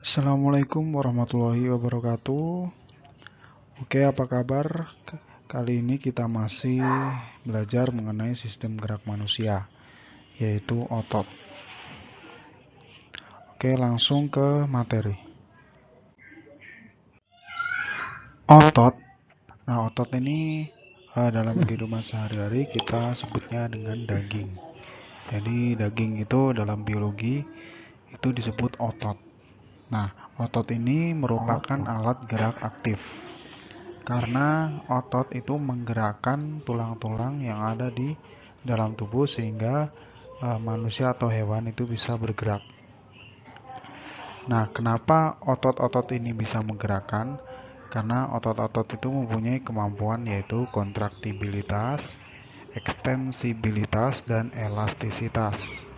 Assalamualaikum warahmatullahi wabarakatuh. Oke, apa kabar? Kali ini kita masih belajar mengenai sistem gerak manusia, yaitu otot. Oke, langsung ke materi. Otot. Nah, otot ini dalam kehidupan sehari-hari kita sebutnya dengan daging. Jadi, daging itu dalam biologi itu disebut otot. Nah, otot ini merupakan alat gerak aktif. Karena otot itu menggerakkan tulang-tulang yang ada di dalam tubuh sehingga manusia atau hewan itu bisa bergerak. Nah, kenapa otot-otot ini bisa menggerakkan? Karena otot-otot itu mempunyai kemampuan yaitu kontraktibilitas, ekstensibilitas, dan elastisitas.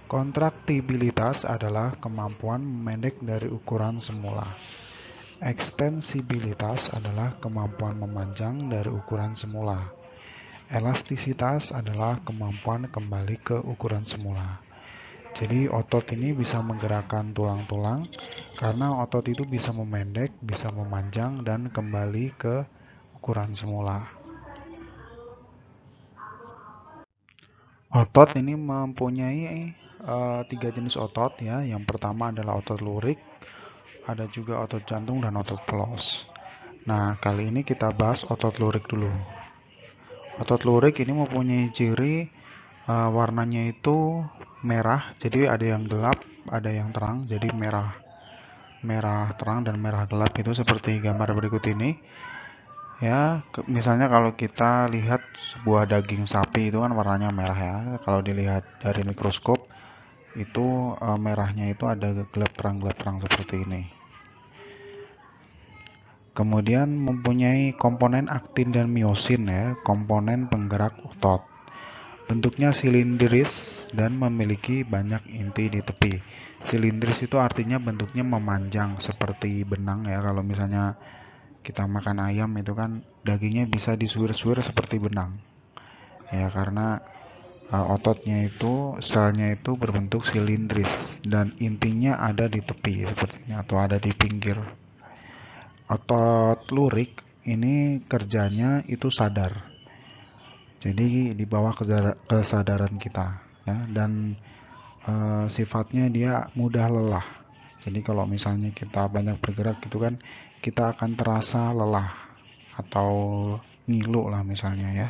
Kontraktibilitas adalah kemampuan memendek dari ukuran semula. Ekstensibilitas adalah kemampuan memanjang dari ukuran semula. Elastisitas adalah kemampuan kembali ke ukuran semula. Jadi otot ini bisa menggerakkan tulang-tulang karena otot itu bisa memendek, bisa memanjang, dan kembali ke ukuran semula. Otot ini mempunyai tiga jenis otot ya. Yang pertama adalah otot lurik, ada juga otot jantung dan otot pelos. Nah, kali ini kita bahas otot lurik dulu. Otot lurik ini mempunyai ciri warnanya itu merah, jadi ada yang gelap, ada yang terang, jadi merah terang dan merah gelap itu seperti gambar berikut ini. Ya, misalnya kalau kita lihat sebuah daging sapi itu kan warnanya merah ya. Kalau dilihat dari mikroskop itu merahnya itu ada gelap terang seperti ini. Kemudian mempunyai komponen aktin dan miosin ya, komponen penggerak otot. Bentuknya silindris dan memiliki banyak inti di tepi. Silindris itu artinya bentuknya memanjang seperti benang ya. Kalau misalnya kita makan ayam itu kan dagingnya bisa disuir-suir seperti benang. Ya, karena ototnya itu, selnya itu berbentuk silindris dan intinya ada di tepi seperti ini atau ada di pinggir. Otot lurik ini kerjanya itu sadar. Jadi di bawah kesadaran kita ya, dan sifatnya dia mudah lelah. Jadi kalau misalnya kita banyak bergerak gitu kan, kita akan terasa lelah atau ngilu lah misalnya ya.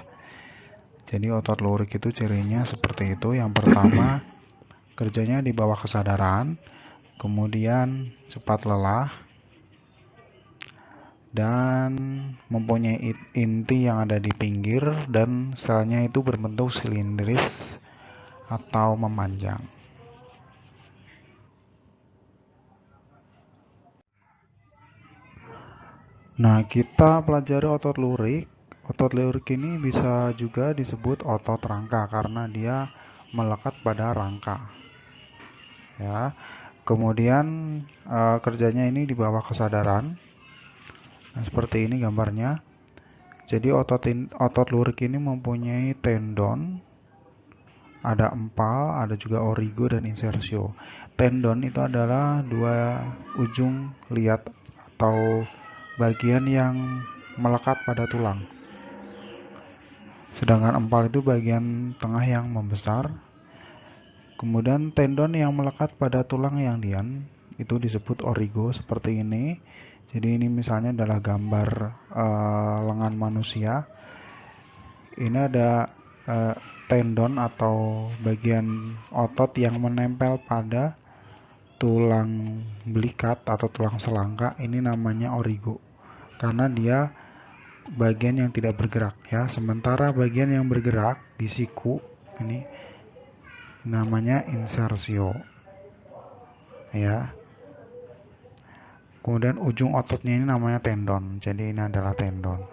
Jadi otot lurik itu cirinya seperti itu. Yang pertama, kerjanya di bawah kesadaran, kemudian cepat lelah, dan mempunyai inti yang ada di pinggir, dan selnya itu berbentuk silindris atau memanjang. Nah, kita pelajari otot lurik. Otot lurik ini bisa juga disebut otot rangka karena dia melekat pada rangka. Ya. Kemudian kerjanya ini di bawah kesadaran. Nah, seperti ini gambarnya. Jadi otot lurik ini mempunyai tendon, ada empal, ada juga origo dan insersio. Tendon itu adalah dua ujung liat atau bagian yang melekat pada tulang. Sedangkan empal itu bagian tengah yang membesar. Kemudian tendon yang melekat pada tulang yang dian itu disebut origo seperti ini. Jadi ini misalnya adalah gambar lengan manusia. Ini ada tendon atau bagian otot yang menempel pada tulang belikat atau tulang selangka. Ini namanya origo karena dia bagian yang tidak bergerak ya. Sementara bagian yang bergerak di siku ini namanya insersio ya. Kemudian ujung ototnya ini namanya tendon. Jadi ini adalah tendon.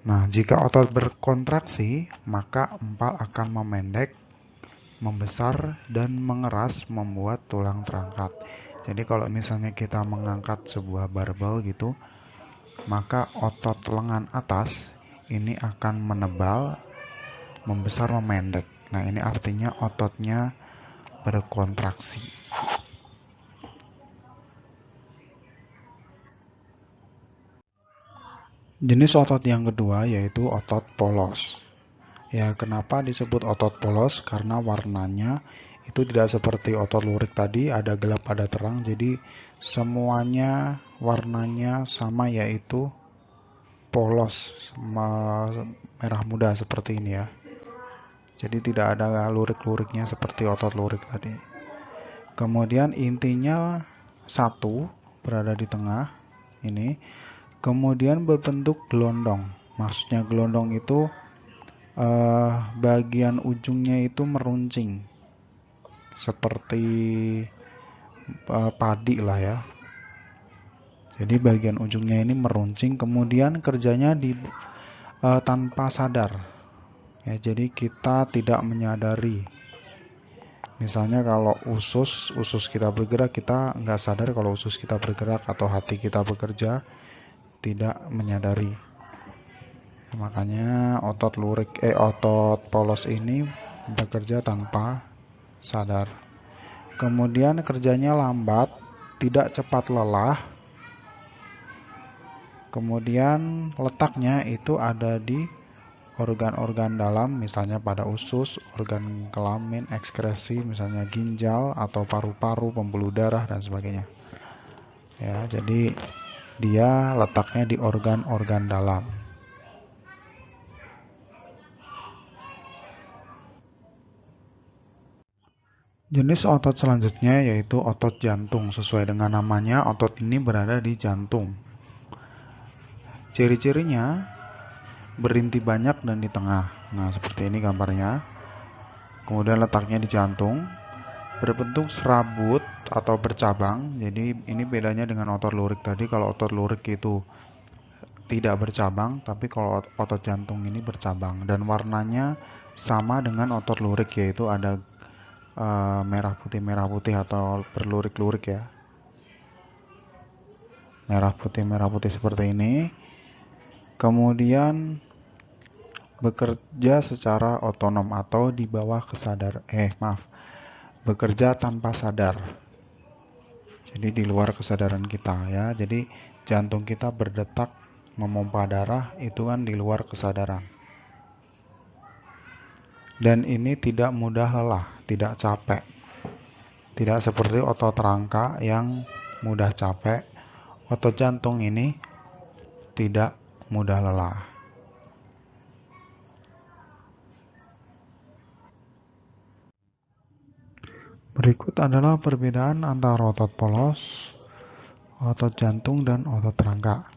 Nah, jika otot berkontraksi, maka empal akan memendek, membesar, dan mengeras membuat tulang terangkat. Jadi kalau misalnya kita mengangkat sebuah barbel gitu, maka otot lengan atas ini akan menebal, membesar, memendek. Nah, ini artinya ototnya berkontraksi. Jenis otot yang kedua yaitu otot polos. Ya, kenapa disebut otot polos? Karena warnanya itu tidak seperti otot lurik tadi, ada gelap ada terang, jadi semuanya warnanya sama, yaitu polos, merah muda seperti ini ya. Jadi tidak ada lurik-luriknya seperti otot lurik tadi. Kemudian intinya satu, berada di tengah ini. Kemudian berbentuk gelondong. Maksudnya gelondong itu bagian ujungnya itu meruncing seperti padi lah ya. Jadi bagian ujungnya ini meruncing, kemudian kerjanya tanpa sadar. Ya, jadi kita tidak menyadari. Misalnya kalau usus kita bergerak, kita nggak sadar kalau usus kita bergerak, atau hati kita bekerja, tidak menyadari. Makanya otot polos ini bekerja tanpa sadar. Kemudian kerjanya lambat, tidak cepat lelah. Kemudian letaknya itu ada di organ-organ dalam, misalnya pada usus, organ kelamin, ekskresi, misalnya ginjal atau paru-paru, pembuluh darah dan sebagainya. Ya, jadi dia letaknya di organ-organ dalam. Jenis otot selanjutnya yaitu otot jantung. Sesuai dengan namanya, otot ini berada di jantung. Ciri-cirinya berinti banyak dan di tengah. Nah, seperti ini gambarnya. Kemudian letaknya di jantung, berbentuk serabut atau bercabang. Jadi ini bedanya dengan otot lurik tadi. Kalau otot lurik itu tidak bercabang, tapi kalau otot jantung ini bercabang. Dan warnanya sama dengan otot lurik, yaitu ada merah putih atau berlurik-lurik ya. Merah putih seperti ini. Kemudian bekerja secara otonom atau di bawah bekerja tanpa sadar. Jadi di luar kesadaran kita ya. Jadi jantung kita berdetak, memompa darah, itu kan di luar kesadaran. Dan ini tidak mudah lelah, tidak capek. Tidak seperti otot rangka yang mudah capek. Otot jantung ini tidak mudah lelah. Berikut adalah perbedaan antara otot polos, otot jantung, dan otot rangka.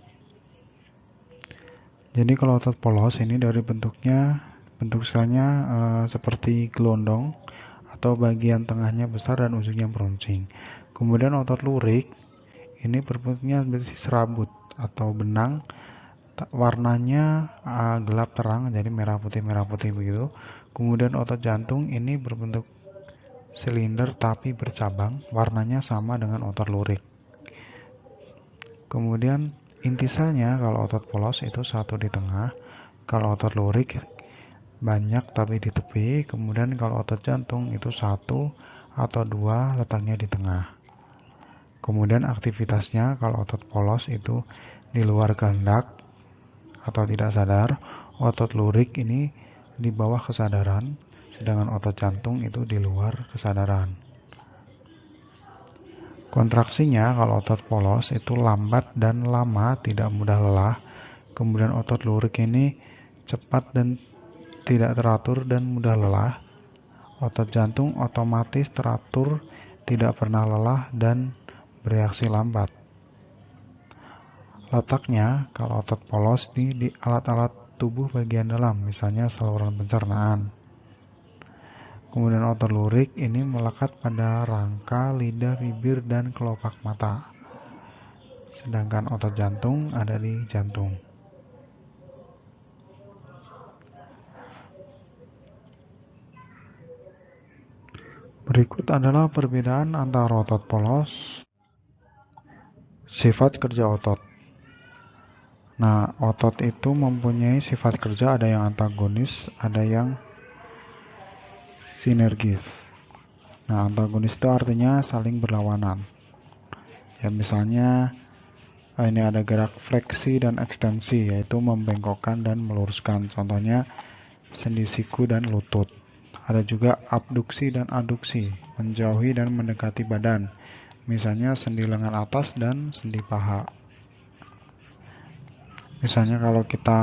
Jadi kalau otot polos ini dari bentuk selnya seperti gelondong atau bagian tengahnya besar dan ujungnya meruncing. Kemudian otot lurik ini berbentuknya seperti serabut atau benang, warnanya gelap terang, jadi merah putih begitu. Kemudian otot jantung ini berbentuk silinder tapi bercabang, warnanya sama dengan otot lurik. Kemudian inti selnya kalau otot polos itu satu di tengah, kalau otot lurik banyak tapi di tepi. Kemudian kalau otot jantung itu satu atau dua, letaknya di tengah. Kemudian aktivitasnya kalau otot polos itu di luar kehendak atau tidak sadar, otot lurik ini di bawah kesadaran, sedangkan otot jantung itu di luar kesadaran. Kontraksinya kalau otot polos itu lambat dan lama, tidak mudah lelah. Kemudian otot lurik ini cepat dan tidak teratur dan mudah lelah. Otot jantung otomatis teratur, tidak pernah lelah dan bereaksi lambat. Letaknya kalau otot polos di alat-alat tubuh bagian dalam, misalnya saluran pencernaan. Kemudian otot lurik ini melekat pada rangka, lidah, bibir, dan kelopak mata. Sedangkan otot jantung ada di jantung. Berikut adalah perbedaan antara otot polos. Sifat kerja otot. Nah, otot itu mempunyai sifat kerja, ada yang antagonis, ada yang sinergis. Nah, antagonis itu artinya saling berlawanan. Ya, misalnya ini ada gerak fleksi dan ekstensi, yaitu membengkokkan dan meluruskan. Contohnya sendi siku dan lutut. Ada juga abduksi dan aduksi, menjauhi dan mendekati badan. Misalnya sendi lengan atas dan sendi paha. Misalnya kalau kita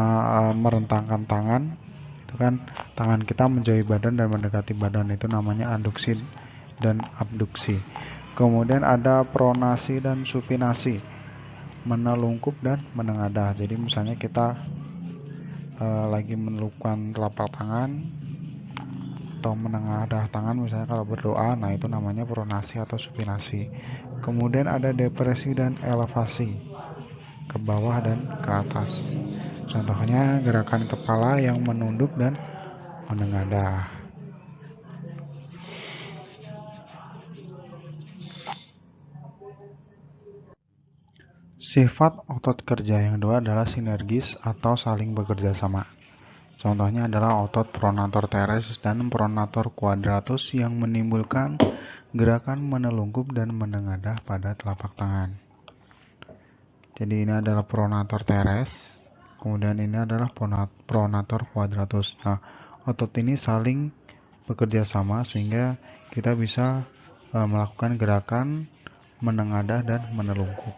merentangkan tangan, itu kan tangan kita menjauhi badan dan mendekati badan, itu namanya aduksi dan abduksi. Kemudian ada pronasi dan supinasi, menelungkup dan menengadah. Jadi misalnya kita lagi menelungkupkan telapak tangan atau menengadah tangan, misalnya kalau berdoa, nah itu namanya pronasi atau supinasi. Kemudian ada depresi dan elevasi, ke bawah dan ke atas. Contohnya gerakan kepala yang menunduk dan menengadah. Sifat otot kerja yang kedua adalah sinergis atau saling bekerja sama. Contohnya adalah otot pronator teres dan pronator quadratus yang menimbulkan gerakan menelungkup dan menengadah pada telapak tangan. Jadi ini adalah pronator teres, kemudian ini adalah pronator quadratus. Nah, otot ini saling bekerja sama sehingga kita bisa melakukan gerakan menengadah dan menelungkup.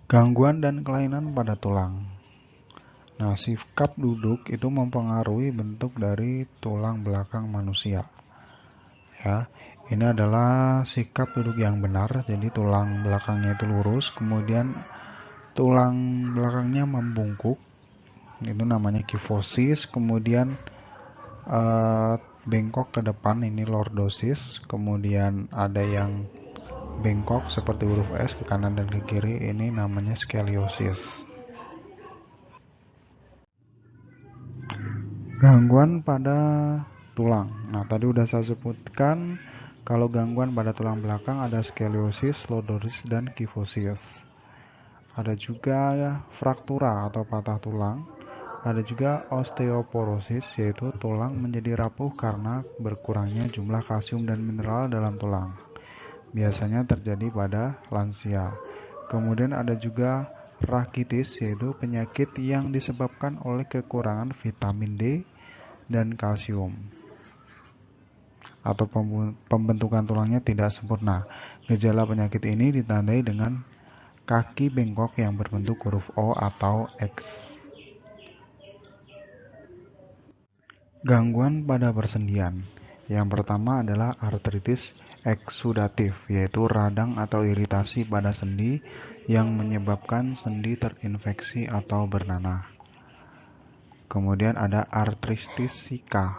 Gangguan dan kelainan pada tulang. Nah, sikap duduk itu mempengaruhi bentuk dari tulang belakang manusia. Ya, ini adalah sikap duduk yang benar. Jadi tulang belakangnya itu lurus, kemudian tulang belakangnya membungkuk. Itu namanya kifosis. Kemudian bengkok ke depan, ini lordosis. Kemudian ada yang bengkok seperti huruf S ke kanan dan ke kiri, ini namanya scoliosis. Gangguan pada tulang. Nah, tadi udah saya sebutkan kalau gangguan pada tulang belakang ada scoliosis, lordosis, dan kifosis. Ada juga fraktura atau patah tulang. Ada juga osteoporosis, yaitu tulang menjadi rapuh karena berkurangnya jumlah kalsium dan mineral dalam tulang. Biasanya terjadi pada lansia. Kemudian ada juga rakitis, yaitu penyakit yang disebabkan oleh kekurangan vitamin D dan kalsium atau pembentukan tulangnya tidak sempurna. Gejala penyakit ini ditandai dengan kaki bengkok yang berbentuk huruf O atau X. Gangguan pada persendian. Yang pertama adalah artritis eksudatif, yaitu radang atau iritasi pada sendi yang menyebabkan sendi terinfeksi atau bernanah. Kemudian ada artritis sika,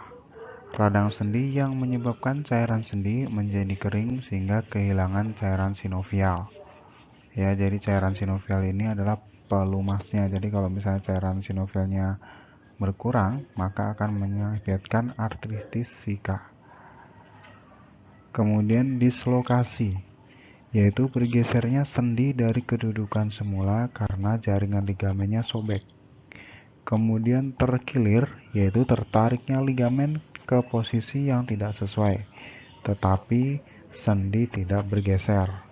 radang sendi yang menyebabkan cairan sendi menjadi kering sehingga kehilangan cairan sinovial. Ya, jadi cairan sinovial ini adalah pelumasnya. Jadi kalau misalnya cairan sinovialnya berkurang, maka akan mengakibatkan artritis sika. Kemudian dislokasi, yaitu bergesernya sendi dari kedudukan semula karena jaringan ligamennya sobek. Kemudian terkilir, yaitu tertariknya ligamen ke posisi yang tidak sesuai, tetapi sendi tidak bergeser.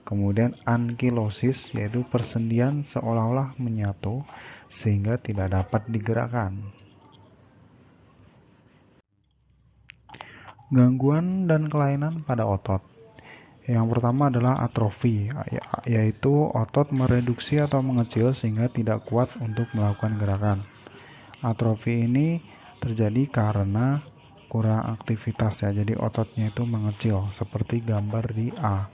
Kemudian ankilosis, yaitu persendian seolah-olah menyatu sehingga tidak dapat digerakkan. Gangguan dan kelainan pada otot. Yang pertama adalah atrofi, yaitu otot mereduksi atau mengecil sehingga tidak kuat untuk melakukan gerakan. Atrofi ini terjadi karena kurang aktivitas, ya, jadi ototnya itu mengecil seperti gambar di A.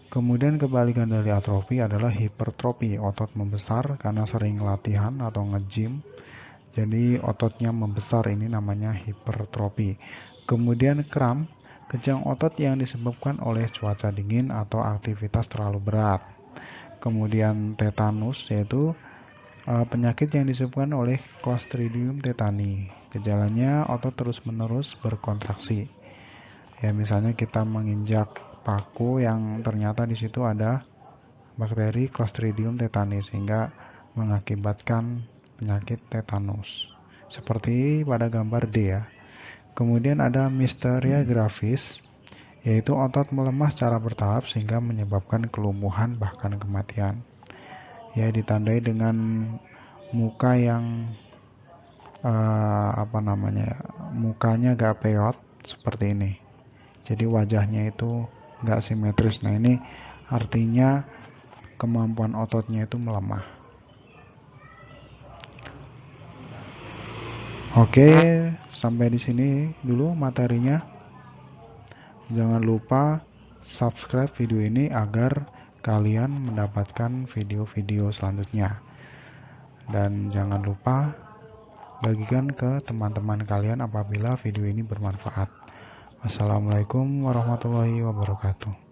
Kemudian kebalikan dari atrofi adalah hipertrofi, otot membesar karena sering latihan atau nge-gym. Jadi ototnya membesar, ini namanya hipertrofi. Kemudian kram, kejang otot yang disebabkan oleh cuaca dingin atau aktivitas terlalu berat. Kemudian tetanus, yaitu penyakit yang disebabkan oleh Clostridium tetani. Gejalanya otot terus-menerus berkontraksi. Ya, misalnya kita menginjak paku yang ternyata di situ ada bakteri Clostridium tetani sehingga mengakibatkan penyakit tetanus. seperti pada gambar D ya. Kemudian ada misteria grafis, yaitu otot melemah secara bertahap sehingga menyebabkan kelumpuhan bahkan kematian. Ya, ditandai dengan muka yang mukanya gak peot seperti ini. Jadi wajahnya itu gak simetris. Nah, ini artinya kemampuan ototnya itu melemah. Oke, sampai di sini dulu materinya. Jangan lupa subscribe video ini agar kalian mendapatkan video-video selanjutnya. Dan jangan lupa bagikan ke teman-teman kalian apabila video ini bermanfaat. Wassalamualaikum warahmatullahi wabarakatuh.